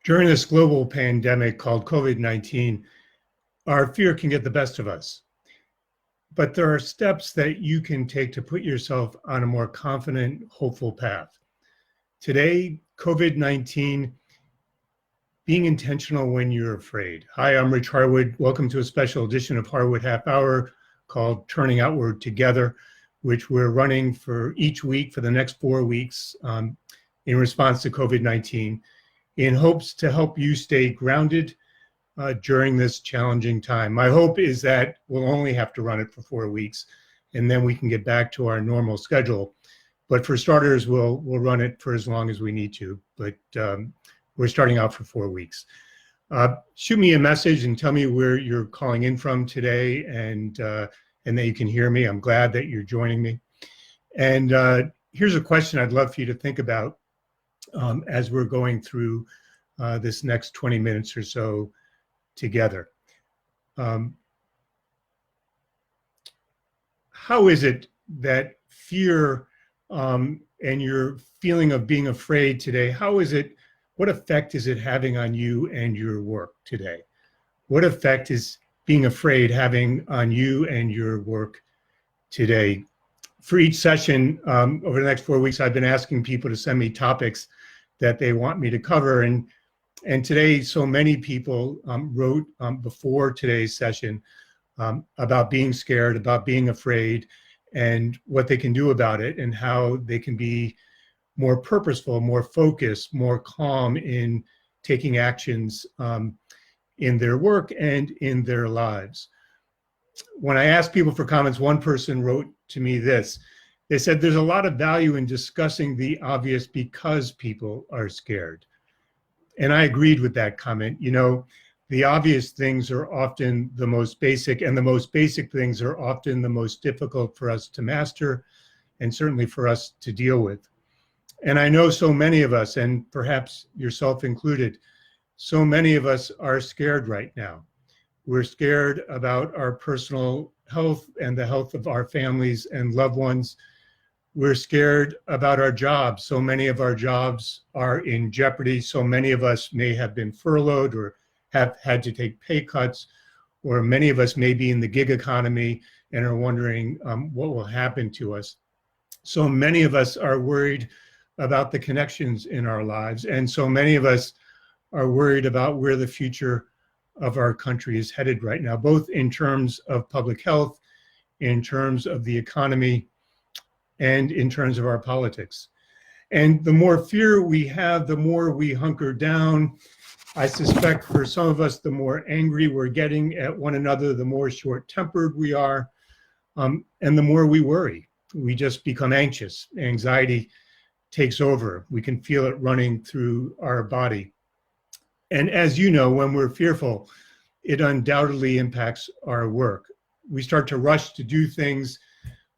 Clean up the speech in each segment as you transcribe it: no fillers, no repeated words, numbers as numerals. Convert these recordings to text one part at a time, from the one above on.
During this global pandemic called COVID-19, our fear can get the best of us. But there are steps that you can take to put yourself on a more confident, hopeful path. Today, COVID-19, being intentional when you're afraid. Hi, I'm Rich Harwood. Welcome to a special edition of Harwood Half Hour called Turning Outward Together, which we're running for each week for the next 4 weeks in response to COVID-19, in hopes to help you stay grounded during this challenging time. My hope is that we'll only have to run it for 4 weeks, and then we can get back to our normal schedule. But for starters, we'll run it for as long as we need to. But we're starting out for 4 weeks. Shoot me a message and tell me where you're calling in from today, and that you can hear me. I'm glad that you're joining me. And here's a question I'd love for you to think about as we're going through this next 20 minutes or so together. How is it that fear and your feeling of being afraid today, what effect is it having on you and your work today? What effect is being afraid having on you and your work today? For each session over the next 4 weeks, I've been asking people to send me topics that they want me to cover. And today, so many people wrote before today's session about being scared, about being afraid, and what they can do about it, and how they can be more purposeful, more focused, more calm in taking actions in their work and in their lives. When I asked people for comments, one person wrote to me this. They said, there's a lot of value in discussing the obvious because people are scared. And I agreed with that comment. You know, the obvious things are often the most basic, and the most basic things are often the most difficult for us to master, and certainly for us to deal with. And I know so many of us, and perhaps yourself included, so many of us are scared right now. We're scared about our personal health and the health of our families and loved ones. We're scared about our jobs. So many of our jobs are in jeopardy. So many of us may have been furloughed or have had to take pay cuts, or many of us may be in the gig economy and are wondering what will happen to us. So many of us are worried about the connections in our lives. And so many of us are worried about where the future of our country is headed right now, both in terms of public health, in terms of the economy, and in terms of our politics. And the more fear we have, the more we hunker down. I suspect for some of us, the more angry we're getting at one another, the more short-tempered we are, and the more we worry. We just become anxious. Anxiety takes over. We can feel it running through our body. And as you know, when we're fearful, it undoubtedly impacts our work. We start to rush to do things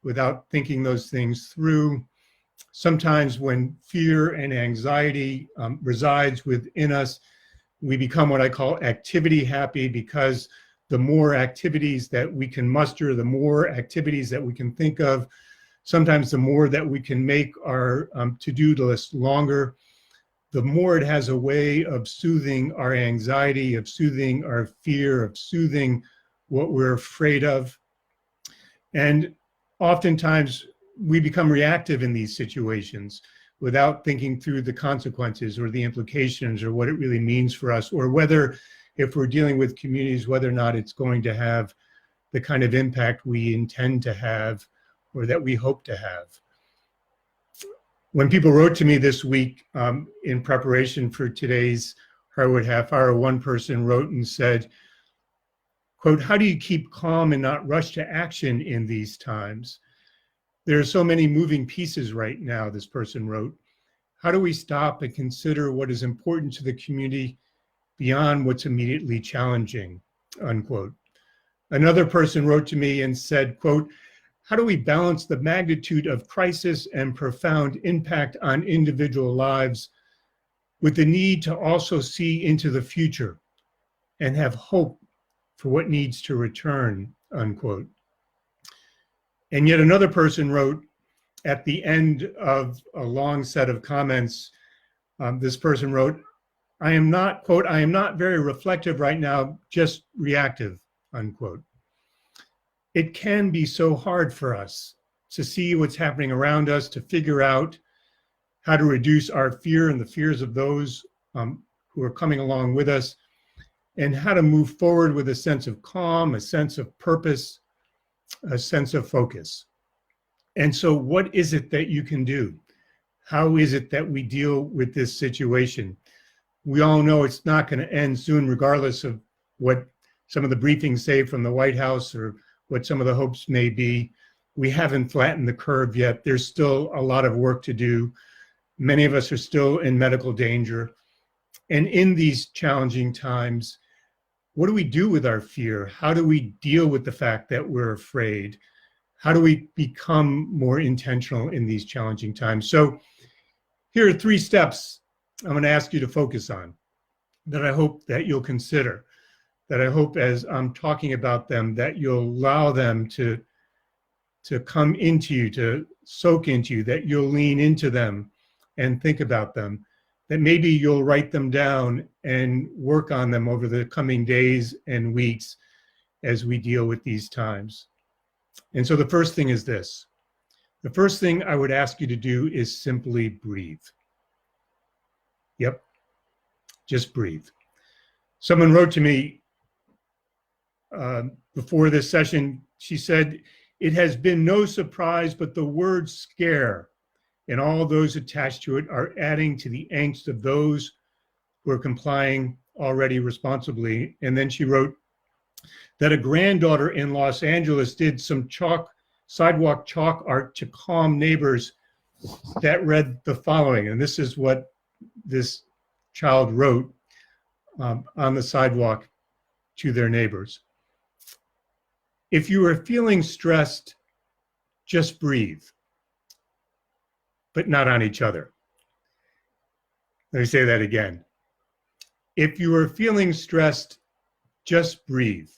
without thinking those things through. Sometimes when fear and anxiety resides within us, we become what I call activity happy, because the more activities that we can muster, the more activities that we can think of, sometimes the more that we can make our to-do list longer, the more it has a way of soothing our anxiety, of soothing our fear, of soothing what we're afraid of. And oftentimes we become reactive in these situations without thinking through the consequences or the implications or what it really means for us, or whether, if we're dealing with communities, whether or not it's going to have the kind of impact we intend to have or that we hope to have. When people wrote to me this week in preparation for today's Harwood Half Hour, one person wrote and said, quote, how do you keep calm and not rush to action in these times? There are so many moving pieces right now, this person wrote. How do we stop and consider what is important to the community beyond what's immediately challenging, unquote. Another person wrote to me and said, quote, how do we balance the magnitude of crisis and profound impact on individual lives with the need to also see into the future and have hope for what needs to return, unquote. And yet another person wrote at the end of a long set of comments, this person wrote, I am not, quote, I am not very reflective right now, just reactive, unquote. It can be so hard for us to see what's happening around us, to figure out how to reduce our fear and the fears of those who are coming along with us, and how to move forward with a sense of calm, a sense of purpose, a sense of focus. And so what is it that you can do? How is it that we deal with this situation? We all know it's not going to end soon, regardless of what some of the briefings say from the White House or what some of the hopes may be. We haven't flattened the curve yet. There's still a lot of work to do. Many of us are still in medical danger. And in these challenging times, what do we do with our fear? How do we deal with the fact that we're afraid? How do we become more intentional in these challenging times? So here are 3 steps I'm going to ask you to focus on that I hope that you'll consider, that I hope as I'm talking about them, that you'll allow them to come into you, to soak into you, that you'll lean into them and think about them, that maybe you'll write them down and work on them over the coming days and weeks as we deal with these times. And so the first thing is this. The first thing I would ask you to do is simply breathe. Yep, just breathe. Someone wrote to me before this session. She said, "It has been no surprise, but the word scare and all those attached to it are adding to the angst of those who are complying already responsibly." And then she wrote that a granddaughter in Los Angeles did some sidewalk chalk art to calm neighbors that read the following. And this is what this child wrote on the sidewalk to their neighbors. "If you are feeling stressed, just breathe, but not on each other." Let me say that again. If you are feeling stressed, just breathe,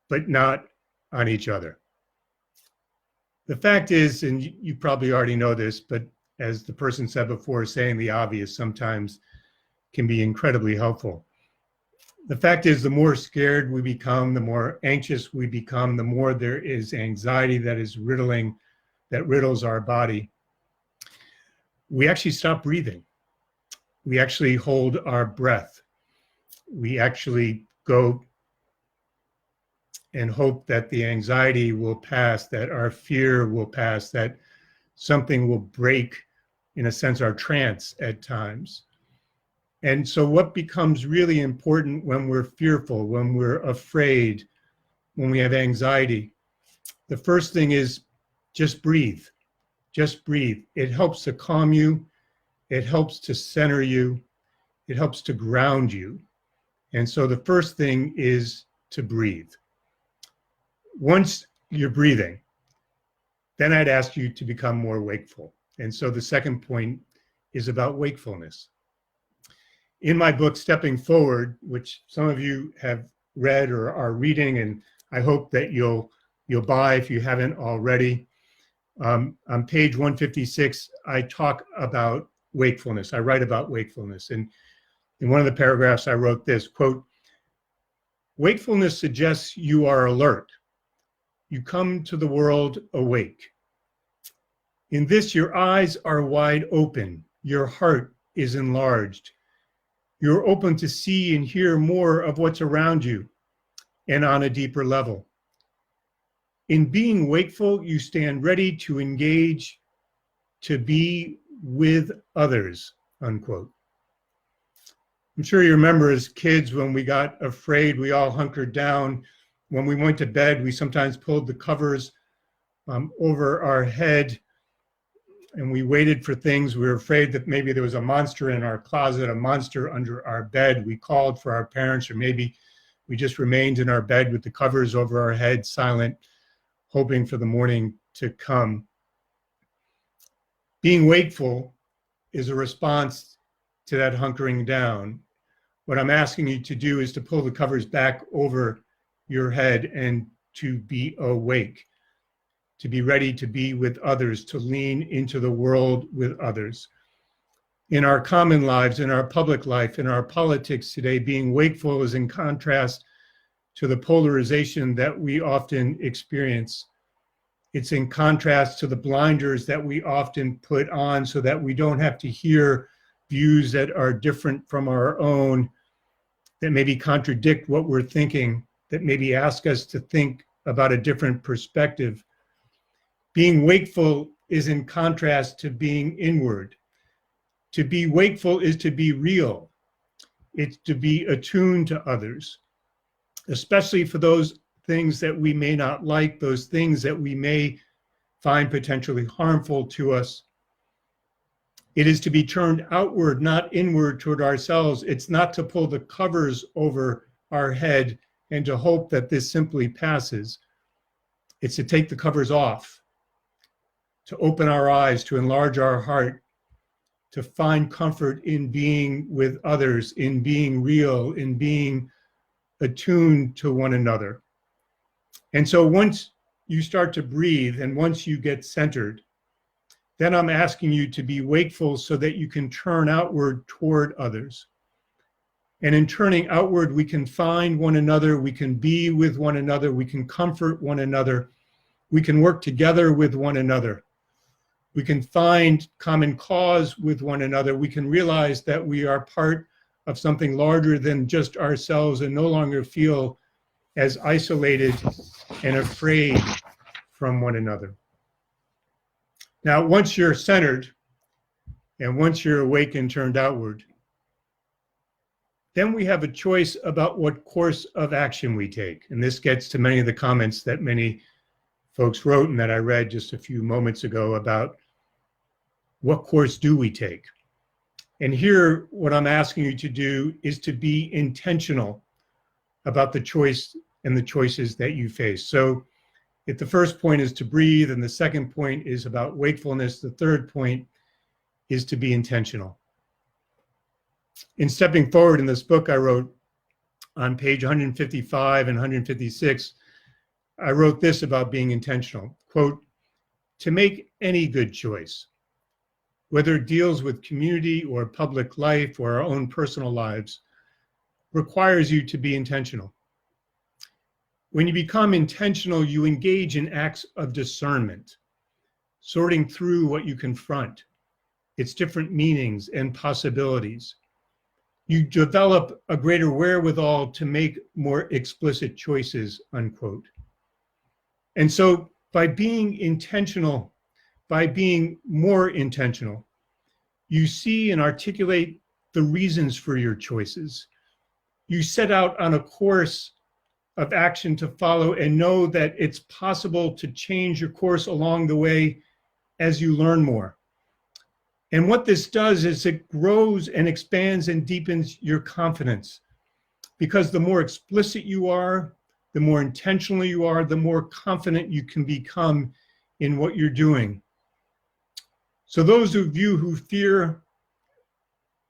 but not on each other. The fact is, and you probably already know this, but as the person said before, saying the obvious sometimes can be incredibly helpful. The fact is, the more scared we become, the more anxious we become, the more there is anxiety that riddles our body. We actually stop breathing. We actually hold our breath. We actually go and hope that the anxiety will pass, that our fear will pass, that something will break, in a sense, our trance at times. And so what becomes really important when we're fearful, when we're afraid, when we have anxiety, the first thing is just breathe. Just breathe. It helps to calm you. It helps to center you. It helps to ground you. And so the first thing is to breathe. Once you're breathing, then I'd ask you to become more wakeful. And so the second point is about wakefulness. In my book, Stepping Forward, which some of you have read or are reading, and I hope that you'll buy if you haven't already, on page 156, I talk about wakefulness. I write about wakefulness. And in one of the paragraphs, I wrote this, quote, "Wakefulness suggests you are alert. You come to the world awake. In this, your eyes are wide open. Your heart is enlarged. You're open to see and hear more of what's around you and on a deeper level. In being wakeful, you stand ready to engage, to be with others," unquote. I'm sure you remember as kids when we got afraid, we all hunkered down. When we went to bed, we sometimes pulled the covers over our head and we waited for things. We were afraid that maybe there was a monster in our closet, a monster under our bed. We called for our parents, or maybe we just remained in our bed with the covers over our head, silent, hoping for the morning to come. Being wakeful is a response to that hunkering down. What I'm asking you to do is to pull the covers back over your head and to be awake, to be ready to be with others, to lean into the world with others. in our common lives, in our public life, in our politics today, being wakeful is in contrast to the polarization that we often experience. It's in contrast to the blinders that we often put on so that we don't have to hear views that are different from our own, that maybe contradict what we're thinking, that maybe ask us to think about a different perspective. Being wakeful is in contrast to being inward. To be wakeful is to be real. It's to be attuned to others, especially for those things that we may not like, those things that we may find potentially harmful to us. It is to be turned outward, not inward toward ourselves. It's not to pull the covers over our head and to hope that this simply passes. It's to take the covers off, to open our eyes, to enlarge our heart, to find comfort in being with others, in being real, in being attuned to one another. And so once you start to breathe and once you get centered, then I'm asking you to be wakeful so that you can turn outward toward others. And in turning outward, we can find one another, we can be with one another, we can comfort one another, we can work together with one another. We can find common cause with one another. We can realize that we are part of something larger than just ourselves and no longer feel as isolated and afraid from one another. Now, once you're centered and once you're awake and turned outward, then we have a choice about what course of action we take. And this gets to many of the comments that many folks wrote and that I read just a few moments ago about what course do we take? And here, what I'm asking you to do is to be intentional about the choice and the choices that you face. So if the first point is to breathe, and the second point is about wakefulness, the third point is to be intentional. In stepping forward in this book I wrote on page 155 and 156, I wrote this about being intentional. Quote, to make any good choice, whether it deals with community or public life or our own personal lives, requires you to be intentional. When you become intentional, you engage in acts of discernment, sorting through what you confront, its different meanings and possibilities. You develop a greater wherewithal to make more explicit choices, unquote. And so by being intentional, by being more intentional, you see and articulate the reasons for your choices. You set out on a course of action to follow and know that it's possible to change your course along the way as you learn more. And what this does is it grows and expands and deepens your confidence, because the more explicit you are, the more intentional you are, the more confident you can become in what you're doing. So those of you who fear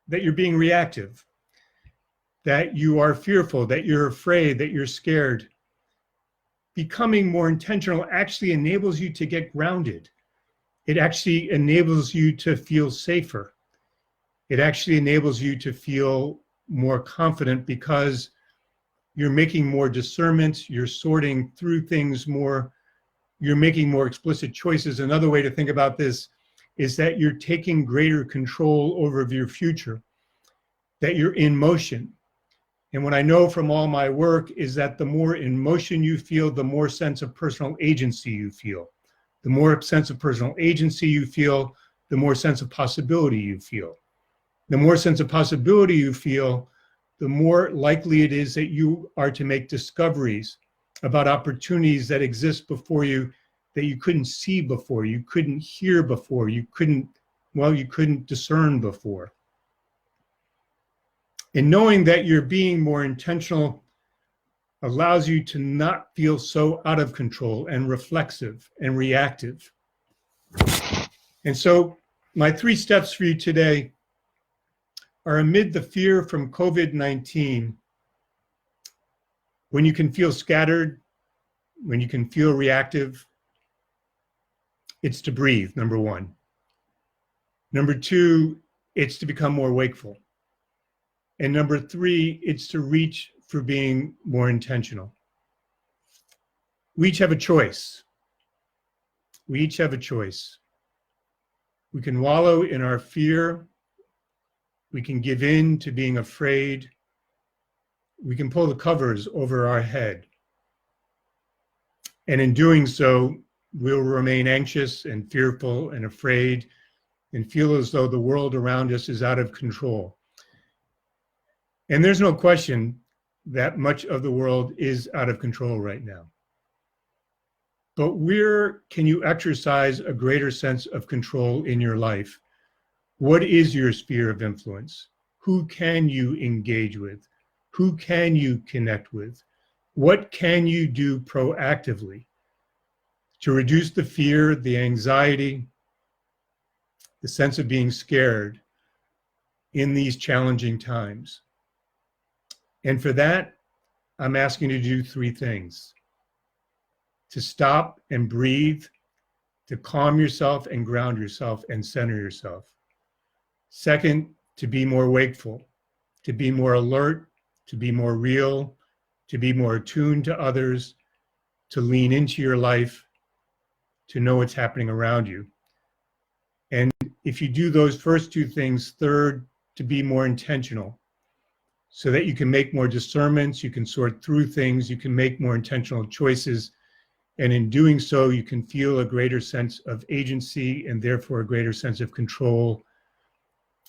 that you're being reactive, that you are fearful, that you're afraid, that you're scared, becoming more intentional actually enables you to get grounded. It actually enables you to feel safer. It actually enables you to feel more confident because you're making more discernments, you're sorting through things more, you're making more explicit choices. Another way to think about this is that you're taking greater control over your future, that you're in motion. And what I know from all my work is that the more in motion you feel, the more sense of personal agency you feel. The more sense of personal agency you feel, the more sense of possibility you feel. The more sense of possibility you feel, the more likely it is that you are to make discoveries about opportunities that exist before you that you couldn't see before, you couldn't hear before, you couldn't discern before. And knowing that you're being more intentional allows you to not feel so out of control and reflexive and reactive. And so my 3 steps for you today are: amid the fear from COVID-19, when you can feel scattered, when you can feel reactive, it's to breathe, number 1. Number 2, it's to become more wakeful. And number three, it's to reach for being more intentional. We each have a choice. We each have a choice. We can wallow in our fear. We can give in to being afraid. We can pull the covers over our head. And in doing so, we'll remain anxious and fearful and afraid and feel as though the world around us is out of control. And there's no question that much of the world is out of control right now. But where can you exercise a greater sense of control in your life? What is your sphere of influence? Who can you engage with? Who can you connect with? What can you do proactively to reduce the fear, the anxiety, the sense of being scared in these challenging times? And for that, I'm asking you to do three things: to stop and breathe, to calm yourself and ground yourself and center yourself. Second, to be more wakeful, to be more alert, to be more real, to be more attuned to others, to lean into your life, to know what's happening around you. And if you do those first two things, third, to be more intentional, so that you can make more discernments, you can sort through things, you can make more intentional choices. And in doing so, you can feel a greater sense of agency and therefore a greater sense of control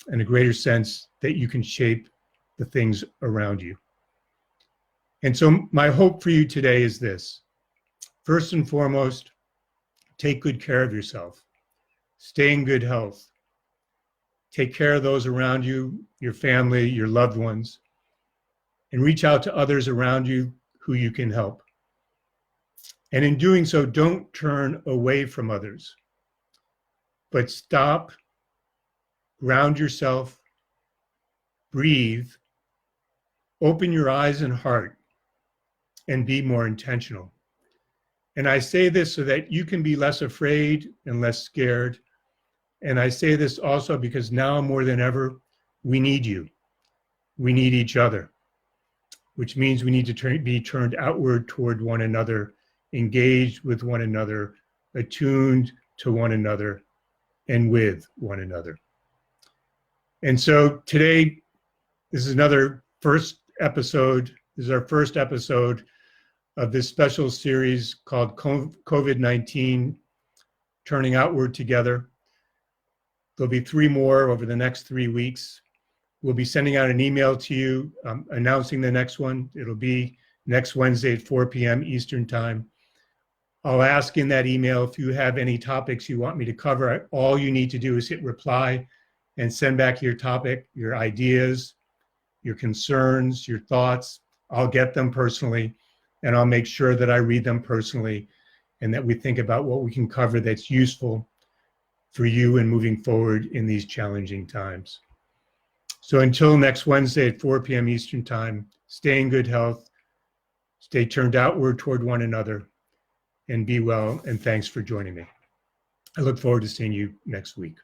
and a greater sense that you can shape the things around you. And so my hope for you today is this: first and foremost, take good care of yourself, stay in good health, take care of those around you, your family, your loved ones, and reach out to others around you who you can help. And in doing so, don't turn away from others, but stop, ground yourself, breathe, open your eyes and heart, and be more intentional. And I say this so that you can be less afraid and less scared. And I say this also because now more than ever, we need you. We need each other, which means we need to be turned outward toward one another, engaged with one another, attuned to one another, and with one another. And so today, this is another first episode. This is our first episode of this special series called COVID-19, Turning Outward Together. There'll be three more over the next 3 weeks. We'll be sending out an email to you announcing the next one. It'll be next Wednesday at 4 p.m. Eastern Time. I'll ask in that email if you have any topics you want me to cover. All you need to do is hit reply and send back your topic, your ideas, your concerns, your thoughts. I'll get them personally, and I'll make sure that I read them personally and that we think about what we can cover that's useful for you in moving forward in these challenging times. So until next Wednesday at 4 p.m. Eastern Time, stay in good health, stay turned outward toward one another, and be well, and thanks for joining me. I look forward to seeing you next week.